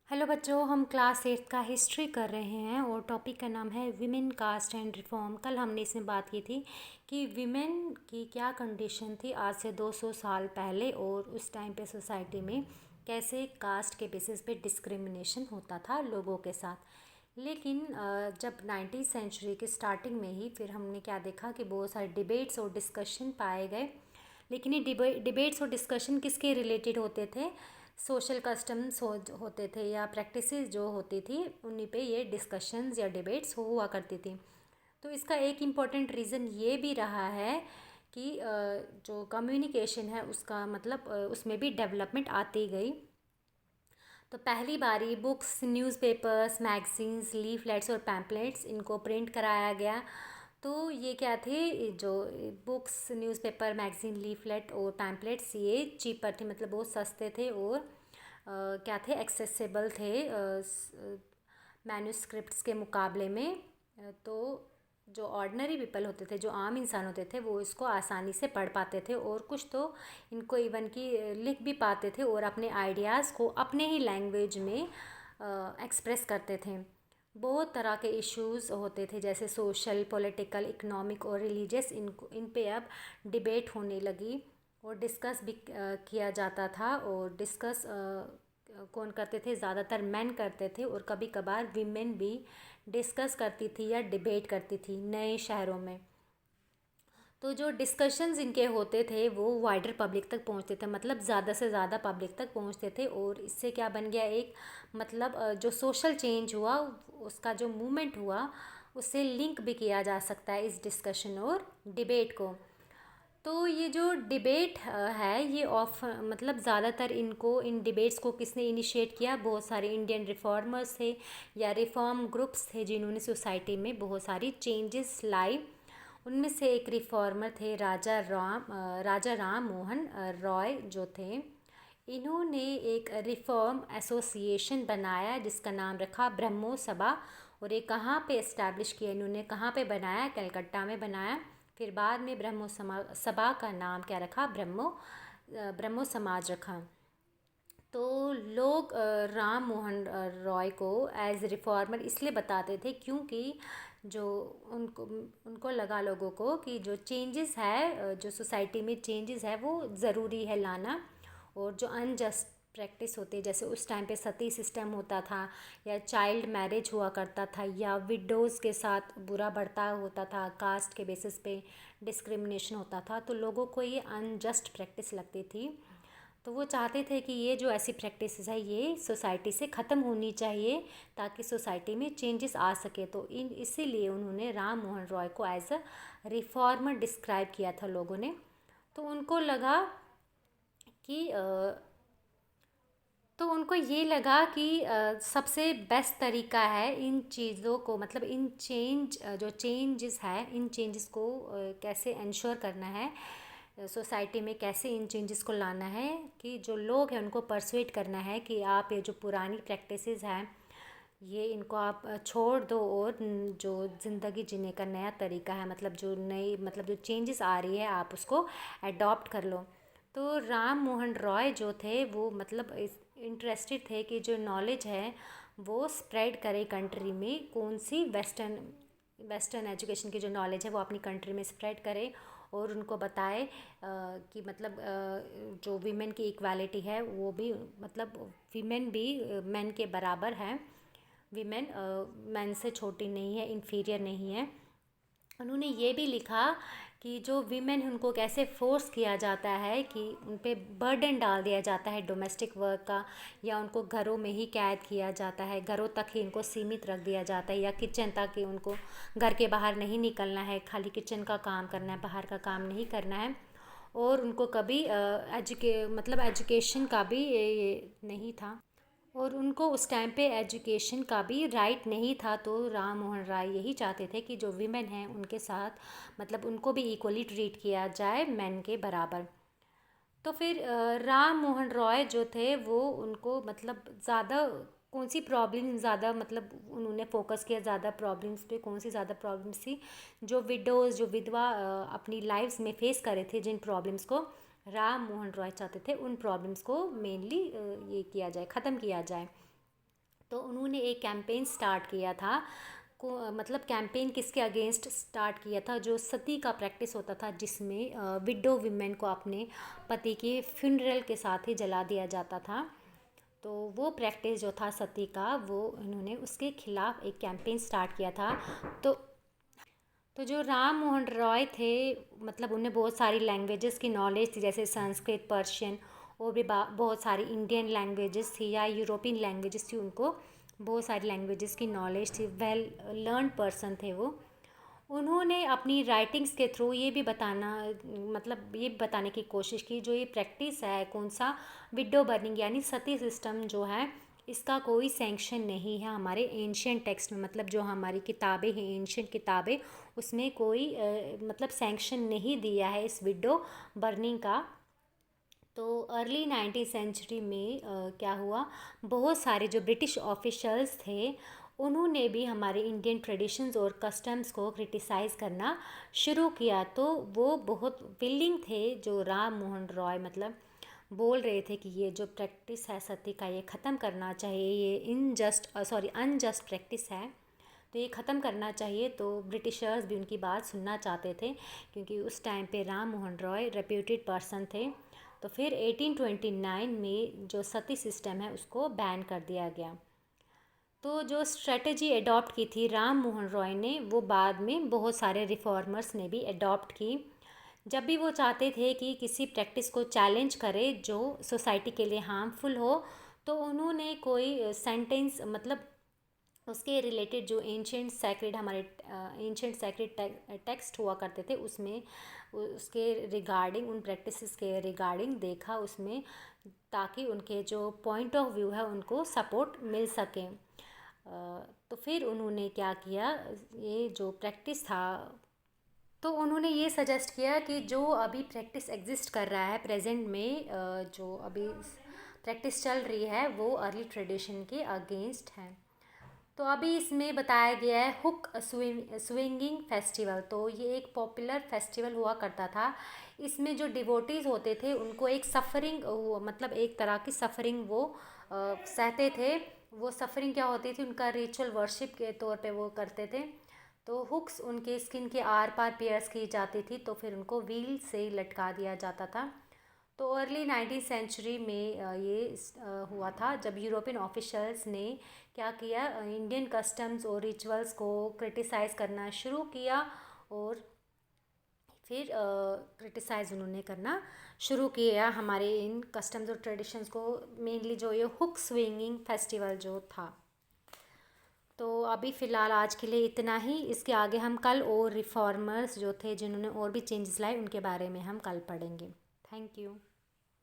Hello बच्चों, हम class 8 का हिस्ट्री कर रहे हैं और टॉपिक का नाम है विमेन कास्ट एंड रिफॉर्म। कल हमने इसमें बात की थी कि विमेन की क्या कंडीशन थी आज से 200 साल पहले और उस टाइम पे सोसाइटी में कैसे कास्ट के बेसिस पे डिस्क्रिमिनेशन होता था लोगों के साथ। लेकिन जब 19वीं सेंचुरी के स्टार्टिंग में ही फिर हमने क्या देखा कि बहुत सारे डिबेट्स और डिस्कशन पाए गए। लेकिन ये डिबेट्स और डिस्कशन किसके रिलेटेड होते थे? सोशल कस्टम्स होते थे या प्रैक्टिसेस जो होती थी उन्हीं पे ये डिस्कशंस या डिबेट्स हुआ करती थी। तो इसका एक इम्पॉर्टेंट रीज़न ये भी रहा है कि जो कम्युनिकेशन है उसका मतलब उसमें भी डेवलपमेंट आती गई। तो पहली बारी बुक्स, न्यूज़पेपर्स, मैगज़ीन्स, लीफलेट्स और पैम्पलेट्स इनको प्रिंट कराया गया। तो ये क्या थे, जो बुक्स, न्यूज़पेपर, मैगज़ीन, लीफलेट और पैम्पलेट्स ये चीपर थे, मतलब बहुत सस्ते थे और क्या थे, एक्सेसिबल थे मैन्युस्क्रिप्ट्स के मुकाबले में। तो जो ऑर्डिनरी पीपल होते थे, जो आम इंसान होते थे, वो इसको आसानी से पढ़ पाते थे और कुछ तो इनको इवन की लिख भी पाते थे और अपने आइडियाज़ को अपने ही लैंग्वेज में एक्सप्रेस करते थे। बहुत तरह के इश्यूज़ होते थे जैसे सोशल, पॉलिटिकल, इकोनॉमिक और रिलीजियस। इन पे अब डिबेट होने लगी और डिस्कस भी किया जाता था। और डिस्कस कौन करते थे? ज़्यादातर मेन करते थे और कभी कभार वीमेन भी डिस्कस करती थी या डिबेट करती थी नए शहरों में। तो जो डिस्कशंस इनके होते थे वो वाइडर पब्लिक तक पहुंचते थे, मतलब ज़्यादा से ज़्यादा पब्लिक तक पहुंचते थे। और इससे क्या बन गया, एक मतलब जो सोशल चेंज हुआ, उसका जो मूवमेंट हुआ, उससे लिंक भी किया जा सकता है इस डिस्कशन और डिबेट को। तो ये जो डिबेट है ये ऑफ मतलब ज़्यादातर इन डिबेट्स को किसने इनिशिएट किया? बहुत सारे इंडियन रिफॉर्मर्स थे या रिफॉर्म ग्रुप्स थे जिन्होंने सोसाइटी में बहुत सारी चेंजेस लाई। उनमें से एक रिफॉर्मर थे राजा राम मोहन रॉय जो थे। इन्होंने एक रिफॉर्म एसोसिएशन बनाया जिसका नाम रखा ब्रह्मो सभा। और ये कहाँ पे इस्टेब्लिश किया इन्होंने, कहाँ पे बनाया? कलकत्ता में बनाया। फिर बाद में ब्रह्मो सभा का नाम क्या रखा? ब्रह्मो समाज रखा। तो लोग राम मोहन रॉय को एज रिफॉर्मर इसलिए बताते थे क्योंकि जो उनको उनको लगा, लोगों को, कि जो चेंजेस है, जो सोसाइटी में चेंजेस है वो ज़रूरी है लाना। और जो अनजस्ट प्रैक्टिस होते जैसे उस टाइम पे सती सिस्टम होता था या चाइल्ड मैरिज हुआ करता था या विडोज़ के साथ बुरा बर्ताव होता था, कास्ट के बेसिस पे डिस्क्रिमिनेशन होता था, तो लोगों को ये अनजस्ट प्रैक्टिस लगती थी। तो वो चाहते थे कि ये जो ऐसी प्रैक्टिस है ये सोसाइटी से ख़त्म होनी चाहिए ताकि सोसाइटी में चेंजेस आ सके। तो इसीलिए उन्होंने राम मोहन रॉय को एज अ रिफॉर्मर डिस्क्राइब किया था लोगों ने। तो उनको लगा कि तो उनको ये लगा कि सबसे बेस्ट तरीका है इन चीज़ों को, मतलब इन जो चेंजेस है इन चेंजेस को कैसे इंश्योर करना है, सोसाइटी में कैसे इन चेंजेस को लाना है, कि जो लोग हैं उनको परsuade करना है कि आप ये जो पुरानी प्रैक्टिसेस हैं ये इनको आप छोड़ दो और जो ज़िंदगी जीने का नया तरीका है, मतलब जो नई, मतलब जो चेंजेस आ रही है आप उसको अडॉप्ट कर लो। तो राम मोहन रॉय जो थे वो मतलब इंटरेस्टेड थे कि जो नॉलेज है वो स्प्रेड करे कंट्री में, कौन सी वेस्टर्न एजुकेशन की जो नॉलेज है वो अपनी कंट्री में स्प्रेड करे और उनको बताए कि मतलब जो वीमेन की इक्वालिटी है वो भी, मतलब वीमेन भी मेन के बराबर है। वीमेन मेन से छोटी नहीं है, इन्फीरियर नहीं है। उन्होंने ये भी लिखा कि जो वीमेन हैं उनको कैसे फोर्स किया जाता है, कि उन पे बर्डन डाल दिया जाता है डोमेस्टिक वर्क का, या उनको घरों में ही कैद किया जाता है, घरों तक ही इनको सीमित रख दिया जाता है, या किचन तक ही उनको, घर के बाहर नहीं निकलना है, खाली किचन का काम करना है, बाहर का काम नहीं करना है। और उनको कभी मतलब एजुकेशन का भी ये नहीं था और उनको उस टाइम पे एजुकेशन का भी राइट नहीं था। तो राम मोहन राय यही चाहते थे कि जो वीमेन हैं उनके साथ, मतलब उनको भी इक्वली ट्रीट किया जाए मैन के बराबर। तो फिर राम मोहन रॉय जो थे वो उनको मतलब ज़्यादा कौन सी प्रॉब्लम ज़्यादा, मतलब उन्होंने फोकस किया ज़्यादा प्रॉब्लम्स पे, कौन सी ज़्यादा प्रॉब्लम्स थी जो विडोज़, जो विधवा अपनी लाइफ्स में फेस कर रहे थे, जिन प्रॉब्लम्स को राम मोहन रॉय चाहते थे उन प्रॉब्लम्स को मेनली ये किया जाए, ख़त्म किया जाए। तो उन्होंने एक कैंपेन स्टार्ट किया था को मतलब कैंपेन किसके अगेंस्ट स्टार्ट किया था, जो सती का प्रैक्टिस होता था, जिसमें विडो विमेन को अपने पति के फ्यूनरल के साथ ही जला दिया जाता था। तो वो प्रैक्टिस जो था सती का, वो इन्होंने उसके खिलाफ एक कैंपेन स्टार्ट किया था। तो तो जो राम मोहन रॉय थे, मतलब उन्हें बहुत सारी लैंग्वेजेस की नॉलेज थी, जैसे संस्कृत, पर्शियन और भी बहुत सारी इंडियन लैंग्वेजेस थी या यूरोपियन लैंग्वेजेस थी। उनको बहुत सारी लैंग्वेजेस की नॉलेज थी, वेल लर्न पर्सन थे वो। उन्होंने अपनी राइटिंग्स के थ्रू ये भी बताना, मतलब ये बताने की कोशिश की, जो ये प्रैक्टिस है कौन सा, विडो बर्निंग यानी सती सिस्टम जो है, इसका कोई सैंक्शन नहीं है हमारे एंशियंट टेक्स्ट में। मतलब जो हमारी किताबें हैं, एंशियंट किताबें, उसमें कोई मतलब सैंक्शन नहीं दिया है इस विडो बर्निंग का। तो अर्ली 19th सेंचुरी में क्या हुआ, बहुत सारे जो ब्रिटिश ऑफिशल्स थे, उन्होंने भी हमारे इंडियन ट्रेडिशंस और कस्टम्स को क्रिटिसाइज़ करना शुरू किया। तो वो बहुत विलिंग थे, जो राम मोहन रॉय मतलब बोल रहे थे कि ये जो प्रैक्टिस है सती का, ये ख़त्म करना चाहिए, ये अनजस्ट प्रैक्टिस है, तो ये ख़त्म करना चाहिए। तो ब्रिटिशर्स भी उनकी बात सुनना चाहते थे, क्योंकि उस टाइम पे राम मोहन रॉय रेप्यूटेड पर्सन थे। तो फिर 1829 में जो सती सिस्टम है उसको बैन कर दिया गया। तो जो स्ट्रेटजी अडॉप्ट की थी राम मोहन रॉय ने, वो बाद में बहुत सारे रिफॉर्मर्स ने भी अडॉप्ट की। जब भी वो चाहते थे कि किसी प्रैक्टिस को चैलेंज करे जो सोसाइटी के लिए हार्मफुल हो, तो उन्होंने कोई सेंटेंस, मतलब उसके रिलेटेड जो एंशेंट सैक्रेड हमारे एंशेंट सैक्रेड टेक्स्ट हुआ करते थे, उसमें उसके रिगार्डिंग, उन प्रैक्टिसेस के रिगार्डिंग देखा उसमें, ताकि उनके जो पॉइंट ऑफ व्यू है उनको सपोर्ट मिल सके। तो फिर उन्होंने क्या किया, ये जो प्रैक्टिस था, तो उन्होंने ये सजेस्ट किया कि जो अभी प्रैक्टिस एग्जिस्ट कर रहा है प्रेजेंट में, जो अभी प्रैक्टिस चल रही है, वो अर्ली ट्रेडिशन के अगेंस्ट है। तो अभी इसमें बताया गया है हुक स्विंगिंग फेस्टिवल। तो ये एक पॉपुलर फेस्टिवल हुआ करता था। इसमें जो डिवोटीज़ होते थे उनको एक सफ़रिंग, मतलब एक तरह की सफ़रिंग वो सहते थे। वो सफ़रिंग क्या होती थी, उनका रिचुअल वर्शिप के तौर पे वो करते थे। तो हुक्स उनके स्किन के आर पार पियर्स की जाती थी, तो फिर उनको व्हील से लटका दिया जाता था। तो अर्ली 19th सेंचुरी में ये हुआ था, जब यूरोपियन ऑफिशल्स ने क्या किया, इंडियन कस्टम्स और रिचुअल्स को क्रिटिसाइज़ करना शुरू किया, और फिर क्रिटिसाइज़ उन्होंने करना शुरू किया हमारे इन कस्टम्स और ट्रेडिशंस को, मेनली जो ये हुक स्विंगिंग फेस्टिवल जो था। तो अभी फ़िलहाल आज के लिए इतना ही। इसके आगे हम कल और रिफॉर्मर्स जो थे, जिन्होंने और भी चेंजेस लाए, उनके बारे में हम कल पढ़ेंगे। Thank you.